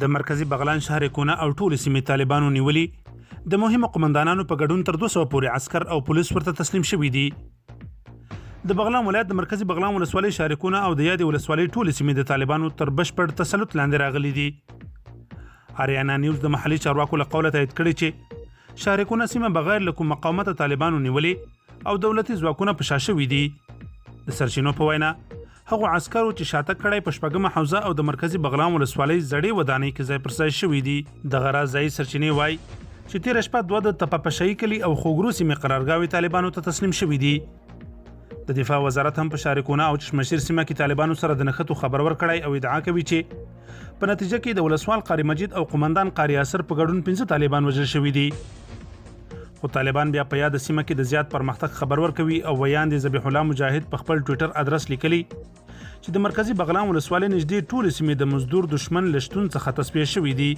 د مرکزی بغلان شهر کونه او ټول سیمې طالبانو نیولې د مهمو قومندانانو په ګډون تر 200 پورې عسكر او پولیس ورته تسلیم شوي دي. د بغلان ولایت د مرکزی بغلان ولسوالۍ شهر کونه او د یادې ولسوالۍ ټول سیمې د طالبانو تر بشپړ تسلط لاندې راغلي دي. آریانا نیوز د محلي چارواکو له قوله تایید کړی چې شهر کونه سیمه بغیر له کوم مقاومت طالبانو نیولې او دولتي ځواکونه په شا شوي دي. د سرچینو په وینا هغه عسكرو چې شاته کړای په شپږمه حوزه او د مرکزی بغلان ولسوالۍ زړې ودانۍ کې ځای پر ځای شوي دي. د غراض ځای سرچینې وای چې تیر شپه دوه د تپپشي کلی او خوګرو سیمې قرارګاوي طالبانو ته تسلیم شوي دي. د دفاع وزارت هم په شارکونه او چشمشیر سیمه کې طالبانو سره د نښتو خبر ورکړی او ادعا کوي چې په نتیجه کې د ولسوال قاری مجید او قومندان قاری اثر په ګډون 15 طالبان وژل شوي دي. خو طالبان بیا په یاد سیمه کې د زیات پرمختګ خبر ورکوي او ویان د ذبیح الله مجاهد په خپل ټوئیټر ادرس لیکلی چې د مرکزی بغلان ولسوالۍ نږدې ټول سیمې د مزدور دشمن لشتون څخه تصفیه شوي دي.